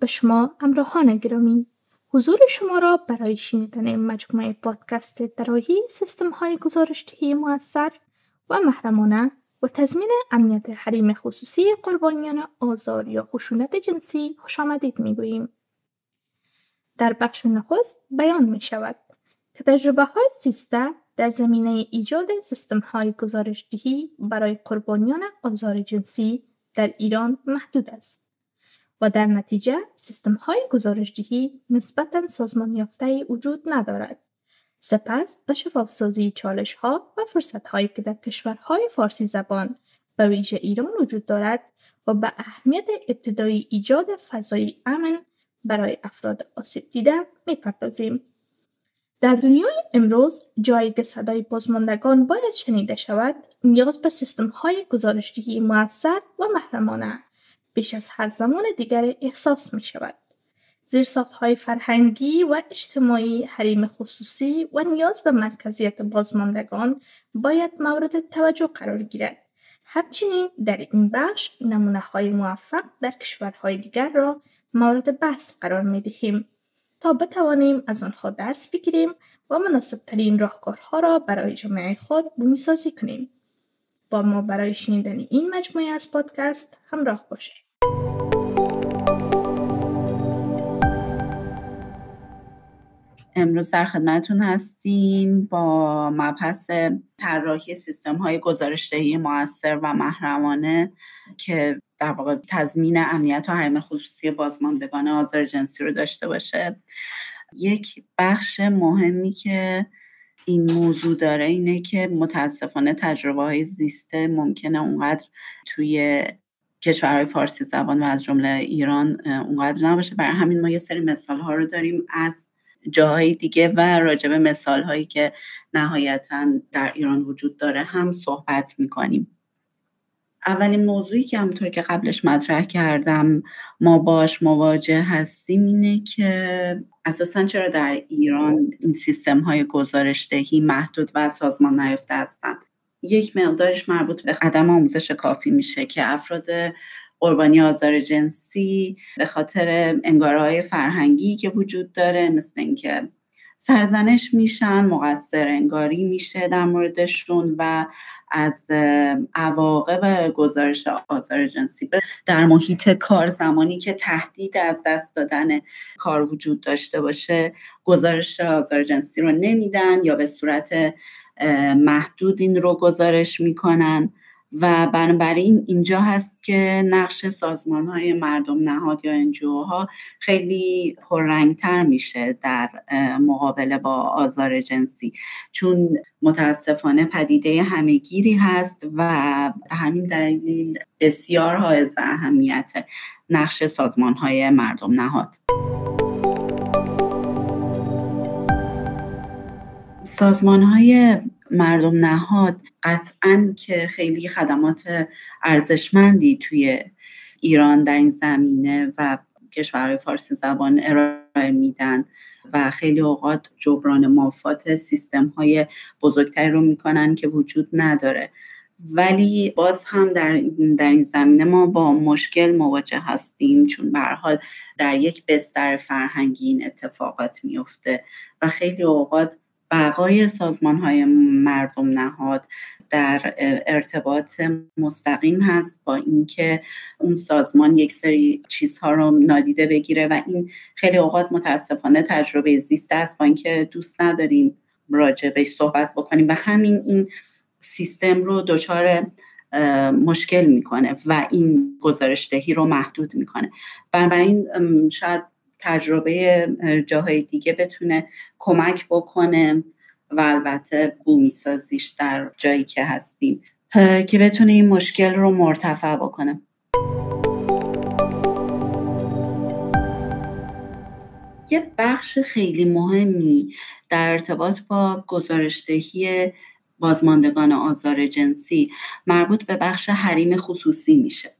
شما همراهان گرامی، حضور شما را برای شنیدن مجموعه پادکست طراحی سیستم‌های گزارش‌دهی مؤثر و محرمانه و تضمین امنیت حریم خصوصی قربانیان آزار یا خشونت جنسی خوش آمدید می‌گوییم. در بخش نخست بیان می‌شود که تجربه‌های زیسته در زمینه ایجاد سیستم‌های گزارش‌دهی برای قربانیان آزار جنسی در ایران محدود است و در نتیجه سیستم‌های گزارش‌دهی نسبتاً سازمان یافته وجود ندارد. سپس به شفاف‌سازی چالش‌ها و فرصت‌هایی که در کشورهای فارسی زبان به ویژه ایران وجود دارد و به اهمیت ابتدایی ایجاد فضای امن برای افراد آسیب دیده می‌پردازیم. در دنیای امروز جایی که صدای بازماندگان باید شنیده شود، نیاز به سیستم‌های گزارش‌دهی مؤثر و محرمانه بیش از هر زمان دیگر احساس می شود. زیرساخت‌های فرهنگی و اجتماعی حریم خصوصی و نیاز به مرکزیت بازماندگان باید مورد توجه قرار گیرد. همچنین در این بخش نمونه‌های موفق در کشورهای دیگر را مورد بحث قرار می دهیم تا بتوانیم از آنها درس بگیریم و مناسب‌ترین راهکارها را برای جامعه خود بومی‌سازی کنیم. با ما برای شنیدن این مجموعه از پادکست همراه باشید. امروز در خدمتتون هستیم با مبحث طراحی سیستم‌های گزارش‌دهی مؤثر و محرمانه که در واقع تضمین امنیت و حریم خصوصی بازماندگان آزار جنسی رو داشته باشه. یک بخش مهمی که این موضوع داره اینه که متاسفانه تجربه‌های زیسته ممکنه اونقدر توی کشورهای فارسی زبان و از جمله ایران اونقدر نباشه. برای همین ما یه سری مثال‌ها رو داریم از جاهای دیگه و راجع به مثال‌هایی که نهایتاً در ایران وجود داره هم صحبت می‌کنیم. اولین موضوعی که همونطور که قبلش مطرح کردم ما باش مواجه هستیم اینه که اساساً چرا در ایران این سیستم‌های گزارش‌دهی محدود و سازمان نیافته هستند. یک مقدارش مربوط به عدم آموزش کافی میشه که افراد قربانی آزار جنسی به خاطر انگاره‌های فرهنگی که وجود داره، مثل اینکه سرزنش میشن، مقصر انگاری میشه در موردشون و از عواقب گزارش آزار جنسی در محیط کار زمانی که تهدید از دست دادن کار وجود داشته باشه گزارش آزار جنسی رو نمیدن یا به صورت محدود این رو گزارش میکنن و بنابراین اینجا هست که نقش سازمان‌های مردم نهاد یا NGOها خیلی پررنگ‌تر میشه در مقابله با آزار جنسی، چون متاسفانه پدیده همه‌گیری هست و به همین دلیل بسیار حائز اهمیت نقش سازمان‌های مردم نهاد. سازمان‌های مردم نهاد قطعاً که خیلی خدمات ارزشمندی توی ایران در این زمینه و کشورهای فارسی زبان ارائه میدن و خیلی اوقات جبران مافات سیستم‌های بزرگتری رو میکنن که وجود نداره، ولی باز هم در این زمینه ما با مشکل مواجه هستیم، چون به هر حال در یک بستر فرهنگی این اتفاقات میفته و خیلی اوقات بقای سازمان‌های مردم نهاد در ارتباط مستقیم هست با اینکه اون سازمان یک سری چیزها رو نادیده بگیره و این خیلی اوقات متاسفانه تجربه زیسته است با اینکه دوست نداریم راجع بهش صحبت بکنیم و همین این سیستم رو دچار مشکل میکنه و این گزارش‌دهی رو محدود میکنه. بنابراین شاید تجربه جاهای دیگه بتونه کمک بکنه و البته بومی سازیش در جایی که هستیم که بتونه این مشکل رو مرتفع بکنه. یه بخش خیلی مهمی در ارتباط با گزارش‌دهی بازماندگان آزار جنسی مربوط به بخش حریم خصوصی میشه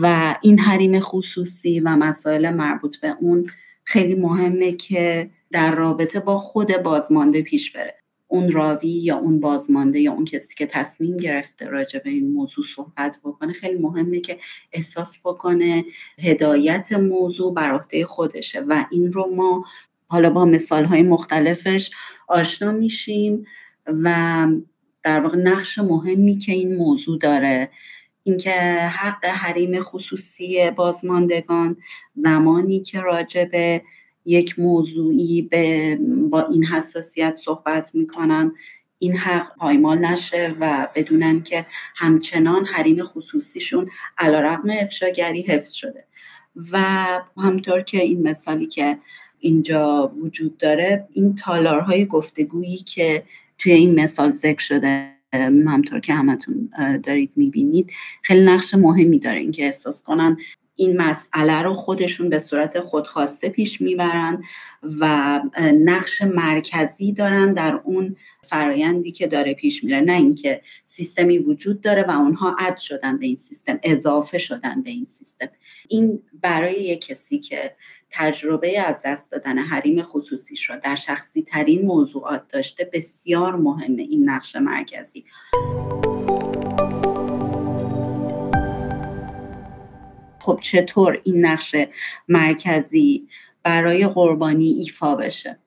و این حریم خصوصی و مسائل مربوط به اون خیلی مهمه که در رابطه با خود بازمانده پیش بره. اون راوی یا اون بازمانده یا اون کسی که تصمیم گرفته راجع به این موضوع صحبت بکنه خیلی مهمه که احساس بکنه هدایت موضوع بر عهده خودشه و این رو ما حالا با مثالهای مختلفش آشنا میشیم و در واقع نقش مهمی که این موضوع داره اینکه حق حریم خصوصی بازماندگان زمانی که راجع به یک موضوعی با این حساسیت صحبت میکنن این حق پایمال نشه و بدونن که همچنان حریم خصوصیشون علیرغم افشاگری حفظ شده. و همطور که این مثالی که اینجا وجود داره، این تالارهای گفتگویی که توی این مثال ذکر شده همطور که همتون دارید میبینید خیلی نقش مهمی داره، اینکه احساس کنن این مسئله رو خودشون به صورت خودخواسته پیش میبرن و نقش مرکزی دارن در اون فرایندی که داره پیش میره، نه اینکه سیستمی وجود داره و اونها اد شدن به این سیستم، اضافه شدن به این سیستم. این برای یک کسی که تجربه از دست دادن حریم خصوصیش را در شخصی ترین موضوعات داشته بسیار مهمه این نقش مرکزی. خب چطور این نقش مرکزی برای قربانی ایفا بشه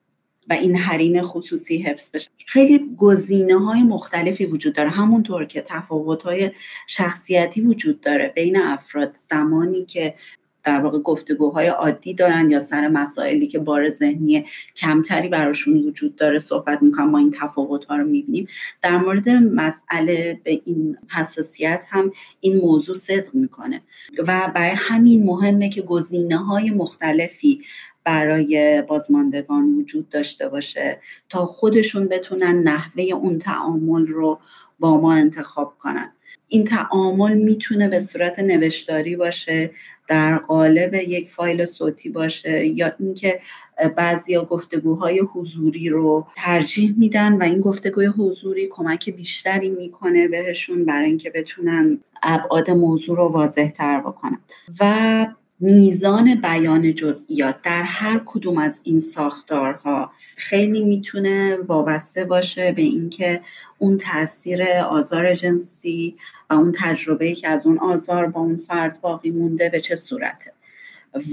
و این حریم خصوصی حفظ بشه؟ خیلی گزینه‌های مختلفی وجود داره، همونطور که تفاوت‌های شخصیتی وجود داره بین افراد زمانی که در واقع گفتگوهای عادی دارن یا سر مسائلی که بار ذهنی کمتری براشون وجود داره صحبت میکنن، ما این تفاوت‌ها رو میبینیم. در مورد مسئله به این حساسیت هم این موضوع صدق میکنه و برای همین مهمه که گزینه‌های مختلفی برای بازماندگان وجود داشته باشه تا خودشون بتونن نحوه اون تعامل رو با ما انتخاب کنن. این تعامل میتونه به صورت نوشتاری باشه، در قالب یک فایل صوتی باشه، یا اینکه بعضیا گفتگوهای حضوری رو ترجیح میدن و این گفتگوی حضوری کمک بیشتری میکنه بهشون برای اینکه بتونن ابعاد موضوع رو واضح تر بکنن. و میزان بیان جزئیات در هر کدوم از این ساختارها خیلی میتونه وابسته باشه به اینکه اون تاثیر آزار جنسی و اون تجربه‌ای که از اون آزار با اون فرد باقی مونده به چه صورته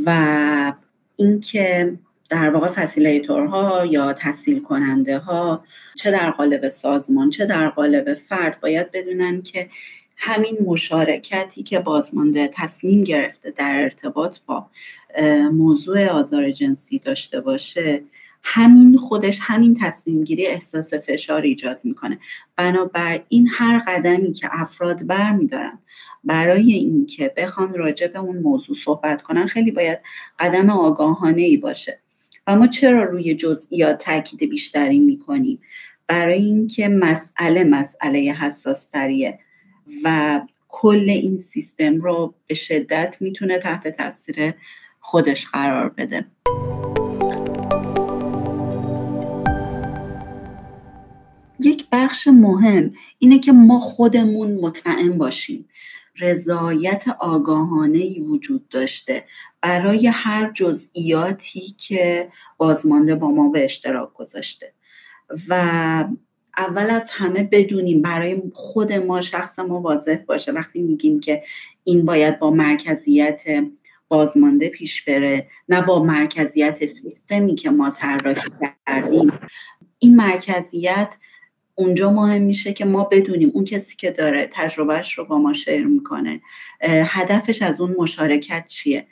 و اینکه در واقع فسیلیتورها یا تسهیل کننده ها چه در قالب سازمان چه در قالب فرد باید بدونن که همین مشارکتی که بازمانده تصمیم گرفته در ارتباط با موضوع آزار جنسی داشته باشه، همین خودش همین تصمیم گیری احساس فشار ایجاد میکنه. بنابراین هر قدمی که افراد برمیدارن برای اینکه بخوان راجع به اون موضوع صحبت کنن خیلی باید قدم آگاهانه‌ای باشه. و ما چرا روی جزئیات تاکید بیشتری میکنیم؟ برای اینکه مسئله حساس‌تریه و کل این سیستم رو به شدت میتونه تحت تاثیر خودش قرار بده. یک بخش مهم اینه که ما خودمون مطمئن باشیم رضایت آگاهانه‌ای وجود داشته برای هر جزئیاتی که بازمانده با ما به اشتراک گذاشته و اول از همه بدونیم برای خود ما شخص ما واضح باشه وقتی میگیم که این باید با مرکزیت بازمانده پیش بره نه با مرکزیت سیستمی که ما طراحی کردیم. این مرکزیت اونجا مهم میشه که ما بدونیم اون کسی که داره تجربهش رو با ما شیر میکنه هدفش از اون مشارکت چیه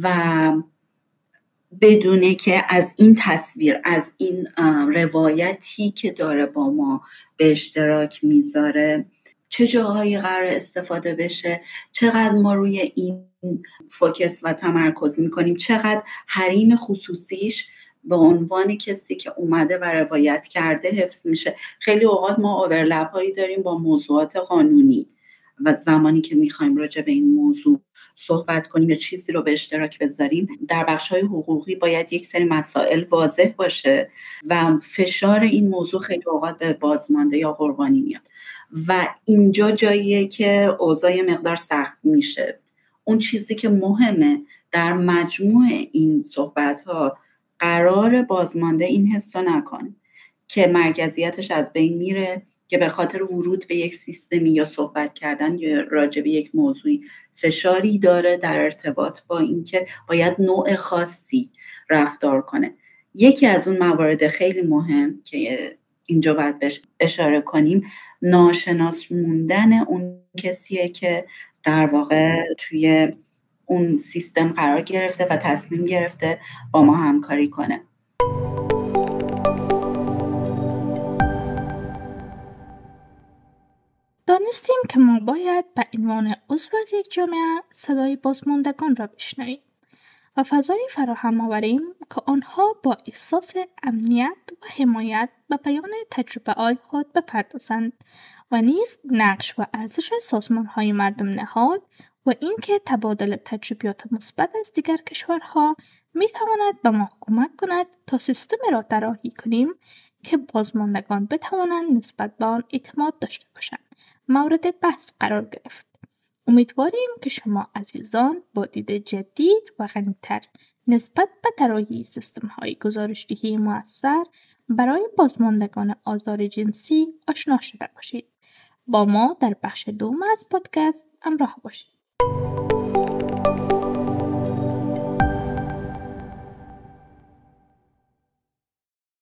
و بدونه که از این تصویر از این روایتی که داره با ما به اشتراک میذاره چه جاهایی قرار استفاده بشه، چقدر ما روی این فوکس و تمرکز میکنیم، چقدر حریم خصوصیش به عنوان کسی که اومده و روایت کرده حفظ میشه. خیلی اوقات ما اوورلپ هایی داریم با موضوعات قانونی و زمانی که میخوایم راجع به این موضوع صحبت کنیم یا چیزی رو به اشتراک بذاریم در بخش‌های حقوقی باید یک سری مسائل واضح باشه و فشار این موضوع خیلی اوقات به بازمانده یا قربانی میاد و اینجا جاییه که اوضاع مقدار سخت میشه. اون چیزی که مهمه در مجموع این صحبت‌ها قرار بازمانده این حس رو نکنه که مرکزیتش از بین میره، که به خاطر ورود به یک سیستمی یا صحبت کردن یا راجع به یک موضوعی فشاری داره در ارتباط با اینکه باید نوع خاصی رفتار کنه. یکی از اون موارد خیلی مهم که اینجا باید بهش اشاره کنیم، ناشناس موندن اون کسیه که در واقع توی اون سیستم قرار گرفته و تصمیم گرفته با ما همکاری کنه. دانستیم که ما باید به عنوان عضو از یک جامعه صدای بازماندگان را بشنویم و فضایی فراهم آوریم که آنها با احساس امنیت و حمایت به بیان تجربه‌های خود بپردازند و نیز نقش و ارزش سازمان‌های مردم نهاد و اینکه تبادل تجربیات مثبت از دیگر کشورها می‌تواند به ما کمک کند تا سیستمی را طراحی کنیم که بازماندگان بتوانند نسبت به آن اعتماد داشته باشند. مورد بحث قرار گرفت. امیدواریم که شما عزیزان با دید جدید و غنی‌تر نسبت به طراحی سیستم‌های گزارش‌دهی مؤثر برای بازماندگان آزار جنسی آشنا شده باشید. با ما در بخش دوم از پادکست همراه باشید.